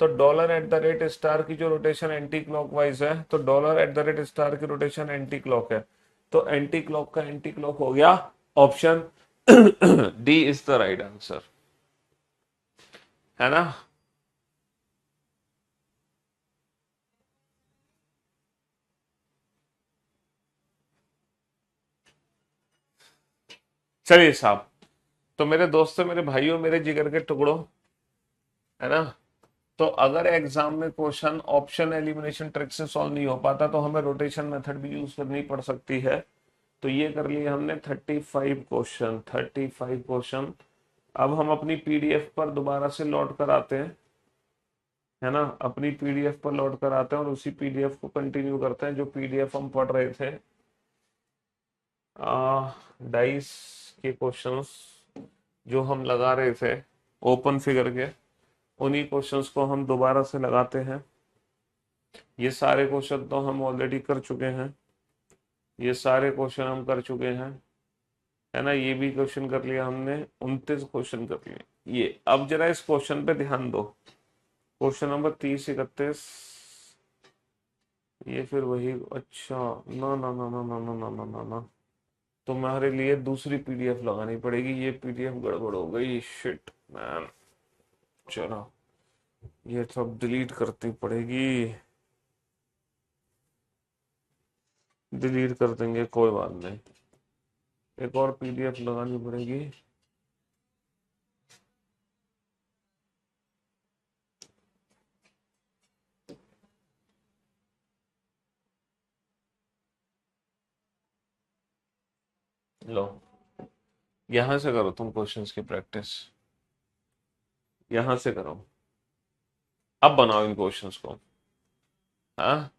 तो dollar at the rate star की जो रोटेशन एंटी क्लॉकवाइज है, तो dollar at the rate star की रोटेशन एंटी क्लॉक है। तो एंटी क्लॉक का एंटी क्लॉक हो गया option D is the right answer, है ना। चलिए साहब, तो मेरे दोस्तों, मेरे भाइयों, मेरे जिगर के टुकड़ों, है ना, तो अगर एग्जाम में क्वेश्चन ऑप्शन एलिमिनेशन ट्रिक से सॉल्व नहीं हो पाता तो हमें रोटेशन मेथड भी यूज करनी पड़ सकती है। तो ये कर लिए हमने 35 क्वेश्चन, 35 क्वेश्चन। अब हम अपनी पीडीएफ पर दोबारा से लौट कर आते हैं, है ना, अपनी पीडीएफ पर लौट कर आते हैं और उसी पीडीएफ को कंटिन्यू करते हैं जो पीडीएफ हम पढ़ रहे थे। डाइस के क्वेश्चंस जो हम लगा रहे थे ओपन फिगर के, उन्हीं क्वेश्चंस को हम दोबारा से लगाते हैं। ये सारे क्वेश्चन तो हम ऑलरेडी कर चुके हैं, ये सारे क्वेश्चन हम कर चुके हैं, है ना, ये भी क्वेश्चन कर लिया हमने, 29 क्वेश्चन कर लिए। ये अब जरा इस क्वेश्चन पे ध्यान दो, क्वेश्चन नंबर 30, 31, ये फिर वही, अच्छा, ना ना ना ना ना ना ना ना ना ना, तुम्हारे लिए दूसरी पीडीएफ लगानी पड़ेगी, ये पीडीएफ गड़बड़ हो गई, शिट मैन। चलो ये सब डिलीट करनी पड़ेगी, डिलीट कर देंगे, कोई बात नहीं, एक और पीडीएफ लगानी पड़ेगी। लो, यहां से करो तुम क्वेश्चंस की प्रैक्टिस, यहां से करो, अब बनाओ इन क्वेश्चंस को। हाँ,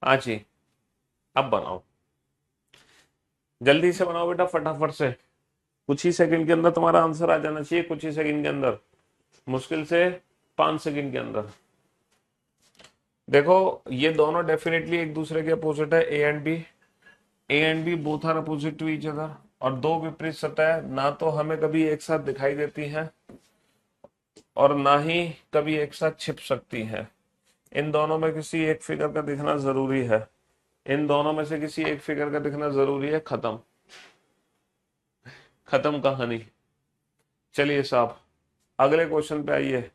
हाँ जी, अब बनाओ, जल्दी से बनाओ बेटा, फटाफट से, कुछ ही सेकंड के अंदर तुम्हारा आंसर आ जाना चाहिए, कुछ ही सेकंड के अंदर, मुश्किल से 5 सेकंड के अंदर। देखो ये दोनों डेफिनेटली एक दूसरे के अपोजिट है, A and B both are opposite to each other. और दो विपरीत सतह ना तो हमें कभी एक साथ दिखाई देती हैं और ना ही कभी एक साथ छिप सकती हैं। इन दोनों में किसी एक फिगर का दिखना जरूरी है, इन दोनों में से किसी एक फिगर का दिखना जरूरी है। खत्म, खत्म कहानी। चलिए साहब अगले क्वेश्चन पे आइए,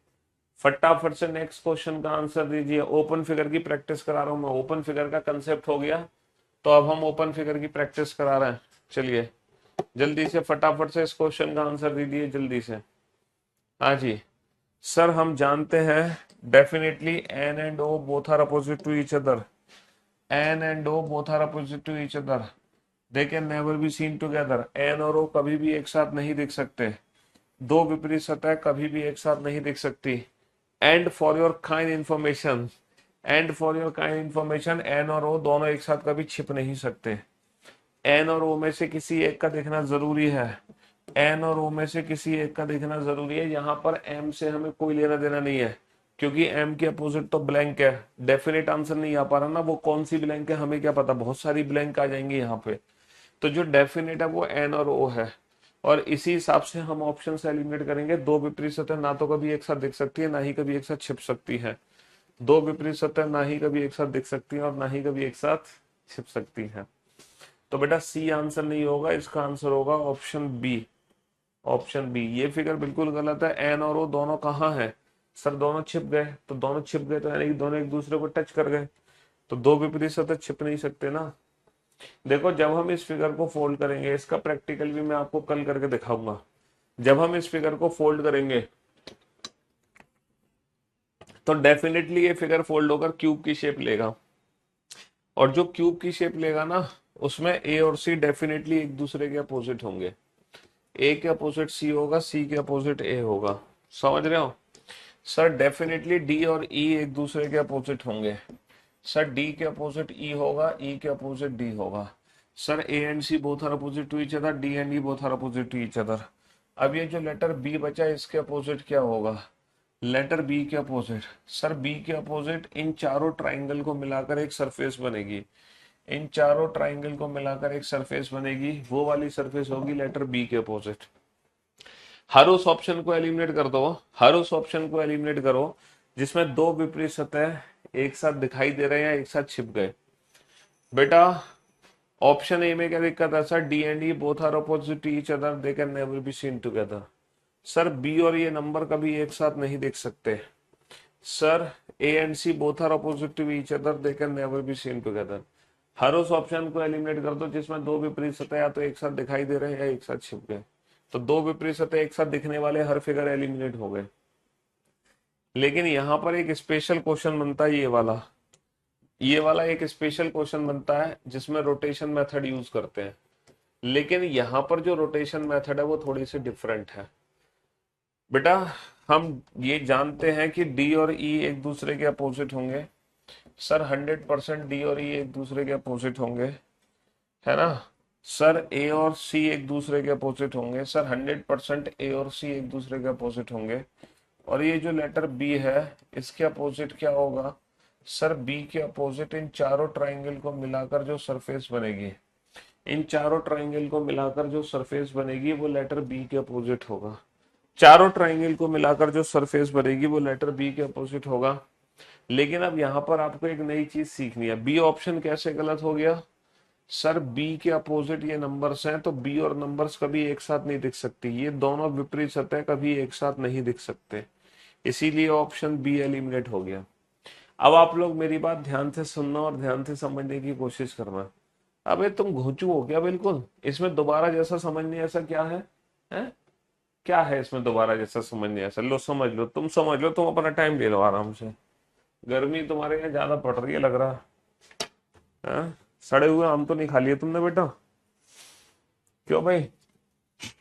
फटाफट से नेक्स्ट क्वेश्चन का आंसर दीजिए। ओपन फिगर की प्रैक्टिस करा रहा हूं मैं, ओपन फिगर का कंसेप्ट हो गया तो अब हम ओपन फिगर की प्रैक्टिस करा रहे हैं। चलिए जल्दी से फटाफट से इस क्वेश्चन का आंसर दीजिए जल्दी से। हाँ जी सर, हम जानते हैं definitely N and O both are opposite to each other, N and O both are opposite to each other, they can never be seen together. N और ओ कभी भी एक साथ नहीं दिख सकते, दो विपरीत सतह कभी भी एक साथ नहीं दिख सकती। And for your kind information, and for your kind information, N और ओ दोनों एक साथ कभी छिप नहीं सकते। एन और ओ में से किसी एक का दिखना जरूरी है, एन और ओ में से किसी एक का दिखना जरूरी है। यहाँ पर एम से हमें कोई लेना देना नहीं है क्योंकि एम के अपोजिट तो ब्लैंक है। डेफिनेट आंसर नहीं आ पा रहा ना, वो कौन सी ब्लैंक है हमें क्या पता, बहुत सारी ब्लैंक आ जाएंगी यहाँ पे। तो जो डेफिनेट है वो एन और ओ है और इसी हिसाब से हम ऑप्शन से एलिमिनेट करेंगे। दो विपरीत सतह ना तो कभी एक साथ दिख सकती है ना ही कभी एक साथ छिप सकती है, दो विपरीत सतह ना ही कभी एक साथ दिख सकती है और ना ही कभी एक साथ छिप सकती है। तो बेटा सी आंसर नहीं होगा, इसका आंसर होगा ऑप्शन बी। ऑप्शन बी, ये फिगर बिल्कुल गलत है। एन और ओ दोनों कहाँ है सर, दोनों छिप गए, तो दोनों छिप गए तो यानी कि दोनों एक दूसरे को टच कर गए, तो दो विपरीत सतह छिप नहीं सकते ना। देखो जब हम इस फिगर को फोल्ड करेंगे, इसका प्रैक्टिकल भी मैं आपको कल करके दिखाऊंगा। जब हम इस फिगर को फोल्ड करेंगे तो डेफिनेटली ये फिगर फोल्ड होकर क्यूब की शेप लेगा और जो क्यूब की शेप लेगा ना उसमें ए और सी डेफिनेटली एक दूसरे के अपोजिट होंगे। ए के अपोजिट सी होगा, सी के अपोजिट ए होगा। समझ रहे हो सर, डेफिनेटली डी और ई एक दूसरे के अपोजिट होंगे। सर डी के अपोजिट ई होगा, ई के अपोजिट डी होगा। Sir A and C both are opposite to each other, D and E both are opposite to each other. अब ये जो लेटर बी बचा इसके अपोजिट क्या होगा, लेटर बी के अपोजिट। सर बी के अपोजिट इन चारों ट्राइंगल को मिलाकर एक सरफेस बनेगी, इन चारों ट्राइंगल को मिलाकर एक सरफेस बनेगी, वो वाली सरफेस होगी लेटर बी के अपोजिट। हर उस ऑप्शन को एलिमिनेट कर दो, हर उस ऑप्शन को एलिमिनेट करो जिसमें दो विपरीत सतह एक साथ दिखाई दे रहे हैं या एक साथ छिप गए। बेटा ऑप्शन ए में क्या दिक्कत है sir, D and E both are opposite to each other, they can never be seen together. Sir B और ये नंबर कभी एक साथ नहीं देख सकते। Sir A and C both are opposite to each other, they can never be seen together. हर उस ऑप्शन को एलिमिनेट कर दो जिसमें दो विपरीत सतह या तो एक साथ दिखाई दे रहे हैं या एक साथ छिप गए। तो दो विपरीत सतह एक साथ दिखने वाले हर फिगर एलिमिनेट हो गए। लेकिन यहां पर एक स्पेशल क्वेश्चन बनता है, ये वाला एक स्पेशल क्वेश्चन बनता है जिसमें रोटेशन मेथड यूज करते हैं। लेकिन यहां पर जो रोटेशन मेथड है वो थोड़ी सी डिफरेंट है। बेटा हम ये जानते हैं कि डी और ई एक दूसरे के अपोजिट होंगे। सर 100% डी और ई एक दूसरे के अपोजिट होंगे, है ना। सर ए और सी एक दूसरे के अपोजिट होंगे, सर 100% ए और सी एक दूसरे के अपोजिट होंगे। और ये जो लेटर बी है इसके अपोजिट क्या होगा, सर बी के अपोजिट इन चारों ट्राइंगल को मिलाकर जो सरफेस बनेगी, इन चारों ट्राइंगल को मिलाकर जो सरफेस बनेगी वो लेटर बी के अपोजिट होगा। चारों ट्राइंगल को मिलाकर जो सरफेस बनेगी वो लेटर बी के अपोजिट होगा। लेकिन अब यहां पर आपको एक नई चीज सीखनी है, बी ऑप्शन कैसे गलत हो गया सर, बी के अपोजिट ये नंबर्स हैं तो बी और नंबर्स कभी एक साथ नहीं दिख सकती, ये दोनों विपरीत सतह कभी एक साथ नहीं दिख सकते, इसीलिए ऑप्शन बी एलिमिनेट हो गया। अब आप लोग मेरी बात ध्यान से सुनना और ध्यान से समझने की कोशिश करना। अबे तुम घोंचू हो क्या बिल्कुल, इसमें दोबारा जैसा समझने ऐसा क्या है, हैं? क्या है इसमें दोबारा जैसा समझने ऐसा, लो समझ लो, तुम समझ लो, तुम अपना टाइम ले लो आराम से। गर्मी तुम्हारे यहाँ ज्यादा पड़ रही है लग रहा है। सड़े हुए आम तो नहीं खा लिए तुमने बेटा, क्यों भाई,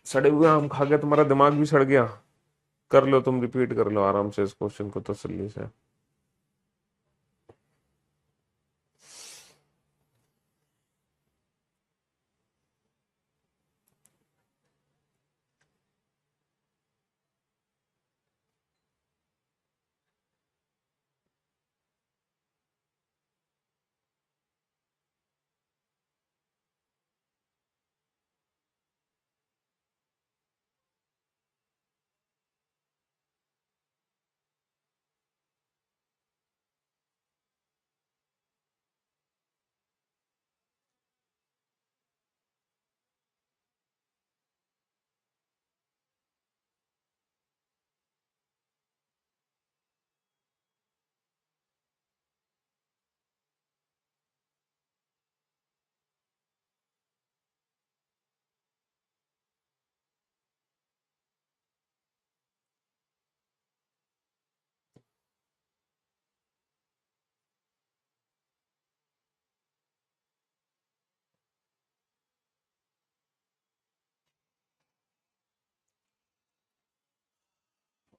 सड़े हुए आम खा के तुम्हारा दिमाग भी सड़ गया। कर लो तुम, रिपीट कर लो आराम से इस क्वेश्चन को तसल्ली से।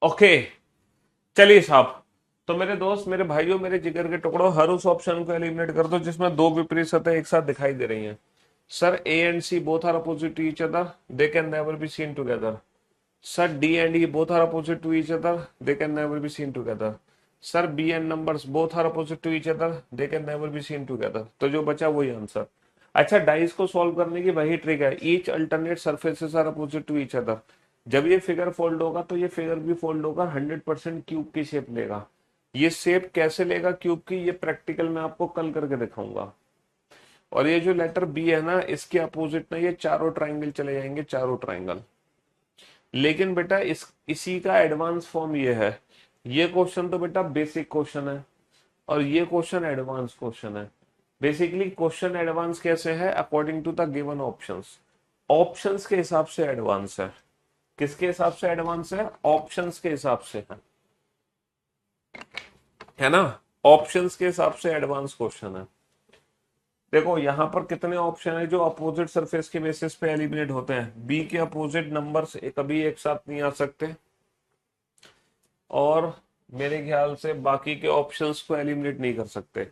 ओके, चलिए साहब। तो मेरे दोस्त, मेरे भाइयों, मेरे जिगर के टुकड़ों, हर उस ऑप्शन को एलिमिनेट कर दो जिसमें दो विपरीत सतह एक साथ दिखाई दे रही हैं। Sir A and C both are opposite to each other, they can never be seen together. Sir, D and E both are opposite to each other. They can never be seen together. Sir, B and numbers both are opposite to each other. They can never be seen together. तो जो बचा वही answer. अच्छा, dice को solve करने की वही trick है। Each alternate surfaces are opposite to each other. जब ये फिगर फोल्ड होगा तो ये फिगर भी फोल्ड होगा, 100% क्यूब की शेप लेगा। ये शेप कैसे लेगा क्यूब की, ये प्रैक्टिकल में आपको कल करके दिखाऊंगा। और ये जो लेटर बी है ना, इसके अपोजिट ना ये चारों ट्राइंगल चले जाएंगे, चारों ट्राइंगल। लेकिन बेटा इसी का एडवांस फॉर्म ये है। ये क्वेश्चन तो बेटा बेसिक क्वेश्चन है और ये क्वेश्चन एडवांस क्वेश्चन है। बेसिकली क्वेश्चन एडवांस कैसे है, according to the given options. Options के हिसाब से एडवांस है। किसके हिसाब से एडवांस है? ऑप्शंस के हिसाब से है ना। ऑप्शंस के हिसाब से एडवांस क्वेश्चन है। देखो यहां पर कितने ऑप्शन है जो अपोजिट सरफेस के बेसिस पे एलिमिनेट होते हैं। बी के अपोजिट नंबर्स कभी एक साथ नहीं आ सकते और मेरे ख्याल से बाकी के ऑप्शंस को एलिमिनेट नहीं कर सकते।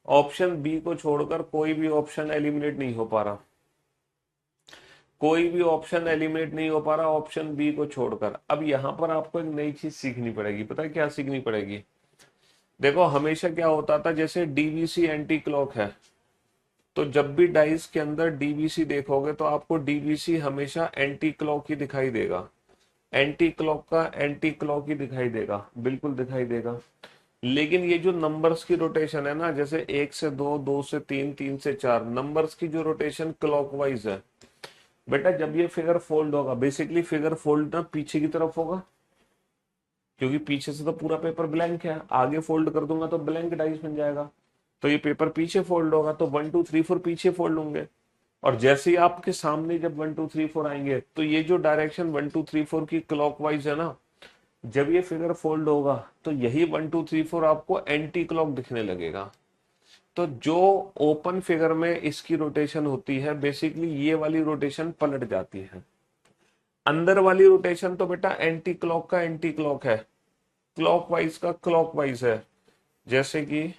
ऑप्शन बी को छोड़कर कोई भी ऑप्शन एलिमिनेट नहीं हो पा रहा, कोई भी ऑप्शन एलिमिनेट नहीं हो पा रहा ऑप्शन बी को छोड़कर। अब यहां पर आपको एक नई चीज सीखनी पड़ेगी। पता है क्या सीखनी पड़ेगी? देखो हमेशा क्या होता था, जैसे डीवीसी एंटी क्लॉक है, तो जब भी डाइस के अंदर डीवीसी देखोगे तो आपको डीवीसी हमेशा एंटी क्लॉक ही दिखाई देगा। एंटी क्लॉक का एंटी क्लॉक ही दिखाई देगा, बिल्कुल दिखाई देगा। लेकिन ये जो नंबर्स की रोटेशन है ना, जैसे 1 से 2, 2 से 3, 3 से 4, नंबर्स की जो रोटेशन क्लॉकवाइज है बेटा। जब ये फिगर फोल्ड होगा, बेसिकली फिगर फोल्ड ना पीछे की तरफ होगा, क्योंकि पीछे से तो पूरा पेपर ब्लैंक है। आगे फोल्ड कर दूंगा तो ब्लैंक डाइस बन जाएगा। तो ये पेपर पीछे फोल्ड होगा तो 1 2 3 4 पीछे फोल्ड होंगे। और जैसे ही आपके सामने जब 1 2 3 4 आएंगे तो ये जो डायरेक्शन 1 2 3 4 की क्लॉकवाइज है ना, जब ये फिगर फोल्ड होगा तो यही 1 2 3 4 आपको एंटी क्लॉक दिखने लगेगा। तो जो ओपन फिगर में इसकी रोटेशन होती है, बेसिकली ये वाली रोटेशन पलट जाती है। अंदर वाली रोटेशन तो बेटा एंटी क्लॉक का एंटी क्लॉक है, क्लॉकवाइज का क्लॉकवाइज है। जैसे कि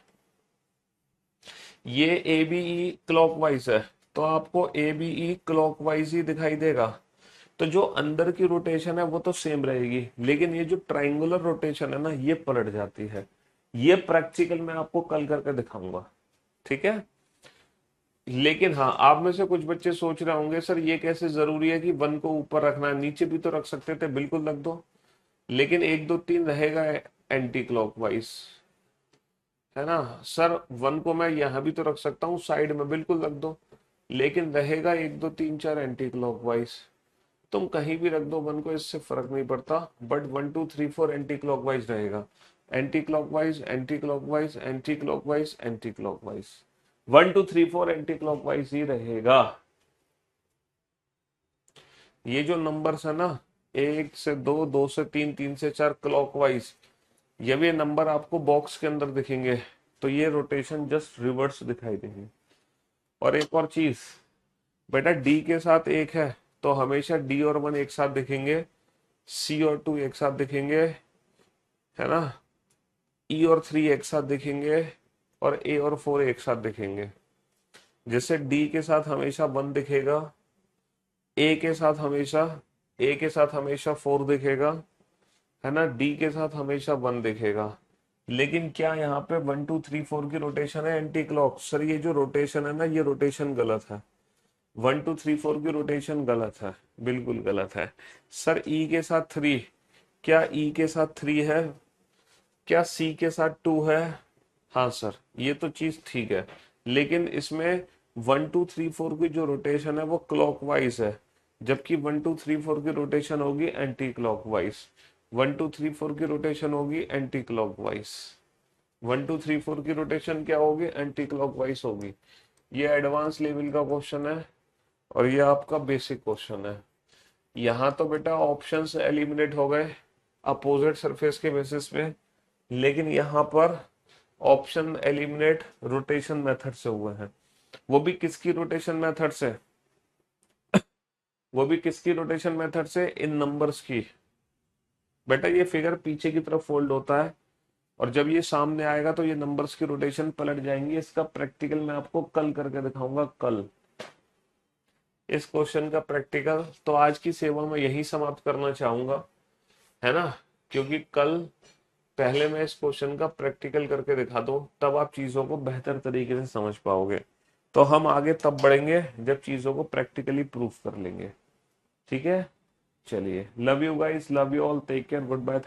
ये ए बी ई क्लॉकवाइज है तो आपको ए बी ई क्लॉकवाइज ही दिखाई देगा। तो जो अंदर की रोटेशन है वो तो सेम रहेगी, लेकिन ये जो ट्राइंगुलर रोटेशन है ना, ये पलट जाती है। ये प्रैक्टिकल में आपको कल करके दिखाऊंगा, ठीक है। लेकिन हाँ, आप में से कुछ बच्चे सोच रहे होंगे सर ये कैसे जरूरी है कि 1 को ऊपर रखना है, नीचे भी तो रख सकते थे। बिल्कुल रख दो, लेकिन 1 2 3 रहेगा एंटी क्लॉकवाइज, है ना। सर 1 को मैं यहां भी तो रख सकता हूँ साइड में, बिल्कुल रख दो, लेकिन रहेगा 1 2 3 4 एंटी क्लॉकवाइज। तुम कहीं भी रख दो 1 को, इससे फर्क नहीं पड़ता, बट 1 2 3 4 एंटी क्लॉकवाइज रहेगा। Anti clockwise, anti clockwise, anti clockwise, anti clockwise, 1 2 3 4 anti clockwise ही रहेगा। ये जो नंबर्स है ना, 1 से 2, 2 से 3, 3 से 4 क्लॉकवाइज, ये भी नंबर आपको बॉक्स के अंदर दिखेंगे तो ये रोटेशन जस्ट रिवर्स दिखाई देंगे। और एक और चीज बेटा, डी के साथ 1 है तो हमेशा डी और 1 एक साथ दिखेंगे, सी और 2 एक साथ दिखेंगे, है ना। ई और 3 एक साथ दिखेंगे और ए और 4 एक साथ दिखेंगे। जैसे डी के साथ हमेशा 1 दिखेगा, ए के साथ हमेशा 4 दिखेगा, है ना। डी के साथ हमेशा 1 दिखेगा। लेकिन क्या यहाँ पे 1 2 3 4 की रोटेशन है एंटी क्लॉक? सर ये जो रोटेशन है ना, ये रोटेशन गलत है। 1 2 3 4 की रोटेशन गलत है, बिल्कुल गलत है। सर ई के साथ 3, क्या ई के साथ 3 है? क्या सी के साथ 2 है? हाँ सर, ये तो चीज ठीक है, लेकिन इसमें 1 2 3 4 की जो रोटेशन है वो क्लॉकवाइज है, जबकि 1 2 3 4 की रोटेशन होगी एंटी क्लॉकवाइज। 1 2 3 4 की रोटेशन होगी एंटी क्लॉकवाइज। 1 2 3 4 की रोटेशन क्या होगी? एंटी क्लॉकवाइज होगी। ये एडवांस लेवल का क्वेश्चन है और ये आपका बेसिक क्वेश्चन है। यहाँ तो बेटा ऑप्शंस एलिमिनेट हो गए अपोजिट सरफेस के बेसिस पे, लेकिन यहाँ पर ऑप्शन एलिमिनेट रोटेशन मेथड से हुए हैं। वो भी किसकी रोटेशन मेथड से? वो भी किसकी रोटेशन मेथड से? इन नंबर्स की। बेटा ये फिगर पीछे की तरफ फोल्ड होता है और जब ये सामने आएगा तो ये नंबर्स की रोटेशन पलट जाएंगी। इसका प्रैक्टिकल मैं आपको कल करके दिखाऊंगा, कल इस क्वेश्चन का प्रैक्टिकल। तो आज की सेवा में यही समाप्त करना चाहूंगा, है ना, क्योंकि कल पहले मैं इस क्वेश्चन का प्रैक्टिकल करके दिखा दूं, तब आप चीजों को बेहतर तरीके से समझ पाओगे। तो हम आगे तब बढ़ेंगे जब चीजों को प्रैक्टिकली प्रूफ कर लेंगे। ठीक है, चलिए, love you guys, love you all, take care, good bye.